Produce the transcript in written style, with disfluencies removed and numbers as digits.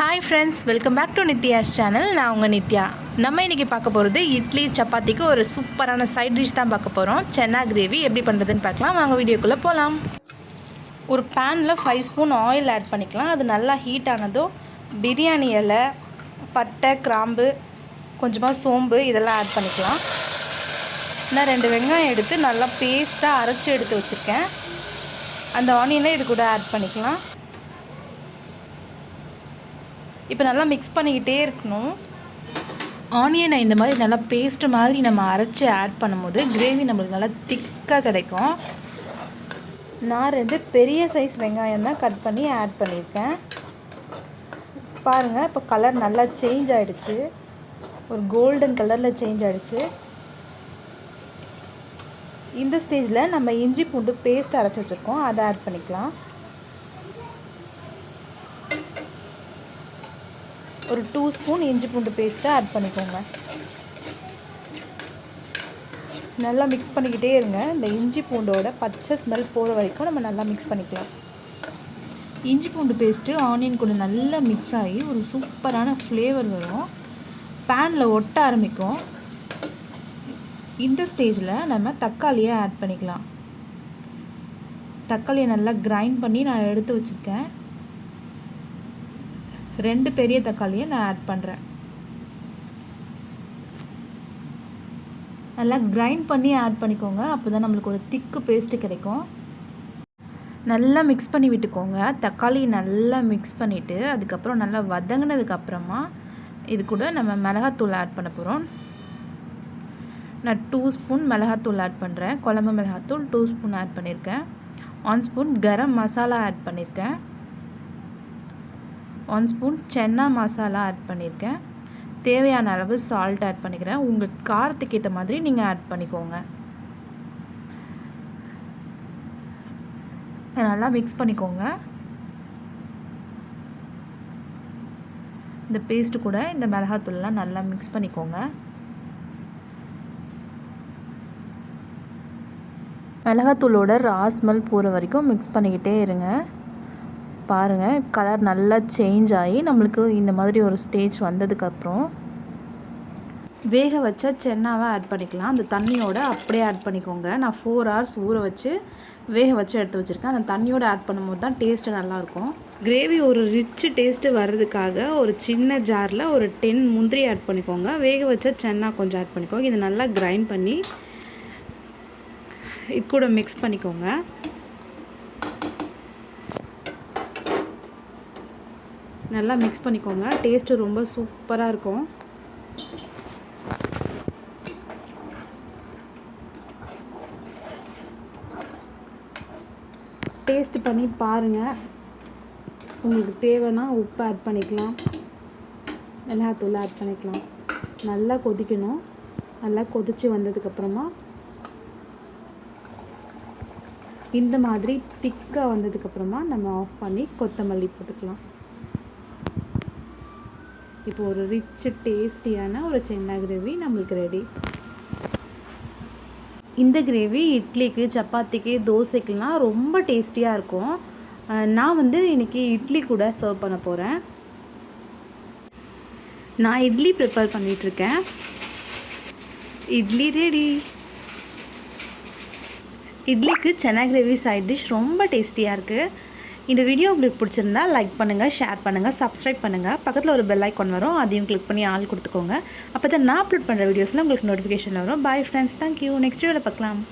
Hi friends, welcome back to Nitya's channel. நான் உங்கள் நித்யா. நம்ம இன்றைக்கி பார்க்க போகிறது இட்லி சப்பாத்திக்கு ஒரு சூப்பரான சைட் டிஷ் தான் பார்க்க போகிறோம். சென்னா கிரேவி எப்படி பண்ணுறதுன்னு பார்க்கலாம். வாங்க வீடியோக்குள்ளே போகலாம். ஒரு பேனில் 5 ஸ்பூன் ஆயில் ஆட் பண்ணிக்கலாம். அது நல்லா ஹீட் ஆனதும் பிரியாணி இலை, பட்டை, கிராம்பு, கொஞ்சமாக சோம்பு இதெல்லாம் ஆட் பண்ணிக்கலாம். நான் 2 வெங்காயம் எடுத்து நல்லா பேஸ்ட்டாக அரைச்சி எடுத்து வச்சுருக்கேன். அந்த ஆனியனை இது கூட ஆட் பண்ணிக்கலாம். இப்போ நல்லா மிக்ஸ் பண்ணிக்கிட்டே இருக்கணும். ஆனியனை இந்த மாதிரி நல்லா பேஸ்ட்டு மாதிரி நம்ம அரைச்சி ஆட் பண்ணும்போது கிரேவி நம்மளுக்கு நல்லா திக்காக கிடைக்கும். நான் 2 பெரிய சைஸ் வெங்காயம் தான் கட் பண்ணி ஆட் பண்ணியிருக்கேன். பாருங்கள், இப்போ கலர் நல்லா சேஞ்ச் ஆகிடுச்சு. ஒரு கோல்டன் கலரில் சேஞ்ச் ஆகிடுச்சு. இந்த ஸ்டேஜில் நம்ம இஞ்சி பூண்டு பேஸ்ட் அரைச்சி வச்சுருக்கோம், அதை ஆட் பண்ணிக்கலாம். ஒரு 2 ஸ்பூன் இஞ்சி பூண்டு பேஸ்ட்டை ஆட் பண்ணிக்கோங்க. நல்லா மிக்ஸ் பண்ணிக்கிட்டே இருங்க. இந்த இஞ்சி பூண்டோட பச்சை ஸ்மெல் போகிற வரைக்கும் நம்ம நல்லா மிக்ஸ் பண்ணிக்கலாம். இஞ்சி பூண்டு பேஸ்ட்டு ஆனியன் கூட நல்லா மிக்ஸ் ஆகி ஒரு சூப்பரான ஃப்ளேவர் வரும். பேனில் ஒட்ட ஆரம்பிக்கும். இந்த ஸ்டேஜில் நம்ம தக்காளியை ஆட் பண்ணிக்கலாம். தக்காளியை நல்லா கிரைண்ட் பண்ணி நான் எடுத்து வச்சுருக்கேன். 2 பெரிய தக்காளியை நான் ஆட் பண்ணுறேன். நல்லா கிரைண்ட் பண்ணி ஆட் பண்ணிக்கோங்க. அப்போ தான் நம்மளுக்கு ஒரு திக்கு பேஸ்ட்டு கிடைக்கும். நல்லா மிக்ஸ் பண்ணி விட்டுக்கோங்க. தக்காளி நல்லா மிக்ஸ் பண்ணிவிட்டு அதுக்கப்புறம் நல்லா வதங்கினதுக்கப்புறமா இது கூட நம்ம மிளகாத்தூள் ஆட் பண்ண போகிறோம். நான் 2 ஸ்பூன் மிளகாத்தூள் ஆட் பண்ணுறேன். குழம்பு மிளகாத்தூள் 2 ஸ்பூன் ஆட் பண்ணியிருக்கேன். 1 ஸ்பூன் கரம் மசாலா ஆட் பண்ணியிருக்கேன். 1 ஸ்பூன் சென்னா மசாலா ஆட் பண்ணியிருக்கேன். தேவையான அளவு சால்ட் ஆட் பண்ணிக்கிறேன். உங்களுக்கு காரத்துக்கு ஏற்ற மாதிரி நீங்கள் ஆட் பண்ணிக்கோங்க. நல்லா மிக்ஸ் பண்ணிக்கோங்க. இந்த பேஸ்ட்டு கூட இந்த மிளகாத்தூள்லாம் நல்லா மிக்ஸ் பண்ணிக்கோங்க. மிளகாத்தூளோட ரா ஸ்மெல் போகிற வரைக்கும் மிக்ஸ் பண்ணிக்கிட்டே இருங்க. பாருங்கள், கலர் நல்லா சேஞ்ச் ஆகி நம்மளுக்கு இந்த மாதிரி ஒரு ஸ்டேஜ் வந்ததுக்கப்புறம் வேக வச்ச சென்னாவை ஆட் பண்ணிக்கலாம். அந்த தண்ணியோட அப்படியே ஆட் பண்ணிக்கோங்க. நான் 4 hours ஊற வச்சு வேக வச்சு எடுத்து வச்சுருக்கேன். அந்த தண்ணியோடு ஆட் பண்ணும்போது தான் டேஸ்ட்டு நல்லாயிருக்கும். கிரேவி ஒரு ரிச் டேஸ்ட்டு வர்றதுக்காக ஒரு சின்ன ஜாரில் ஒரு 10 முந்திரி ஆட் பண்ணிக்கோங்க. வேக வச்ச சென்னா கொஞ்சம் ஆட் பண்ணிக்கோங்க. இது நல்லா கிரைண்ட் பண்ணி இது கூட மிக்ஸ் பண்ணிக்கோங்க. நல்லா மிக்ஸ் பண்ணிக்கோங்க. டேஸ்ட்டு ரொம்ப சூப்பராக இருக்கும். டேஸ்ட் பண்ணி பாருங்கள். உங்களுக்கு தேவைன்னா உப்பு ஆட் பண்ணிக்கலாம், மிளகாத்தூள் ஆட் பண்ணிக்கலாம். நல்லா கொதிக்கணும். நல்லா கொதித்து வந்ததுக்கப்புறமா இந்த மாதிரி திக்காக வந்ததுக்கப்புறமா நம்ம ஆஃப் பண்ணி கொத்தமல்லி போட்டுக்கலாம். இப்போ ஒரு ரிச் டேஸ்டியான ஒரு சென்னா கிரேவி நம்மளுக்கு ரெடி. இந்த கிரேவி இட்லிக்கு, சப்பாத்திக்கு, தோசைக்கெலாம் ரொம்ப டேஸ்டியாக இருக்கும். நான் இன்றைக்கி இட்லி கூட சர்வ் பண்ண போகிறேன். நான் இட்லி ப்ரிப்பேர் பண்ணிகிட்ருக்கேன். இட்லி ரெடி. இட்லிக்கு சென்னா கிரேவி சைட் டிஷ் ரொம்ப டேஸ்டியாக இருக்குது. இந்த வீடியோ உங்களுக்கு பிடிச்சிருந்தா லைக் பண்ணுங்கள், ஷேர் பண்ணுங்கள், சப்ஸ்கிரைப் பண்ணுங்கள். பக்கத்தில் ஒரு பெல் ஐக்கான் வரும், அதையும் கிளிக் பண்ணி ஆள் கொடுத்துக்கோங்க. அப்போ தான் நான் அப்லோட் பண்ணுற வீடியோஸில் உங்களுக்கு நோட்டிஃபிகேஷன் வரும். Bye friends, thank you. நெக்ஸ்ட் வீடியோவில் பார்க்கலாம்.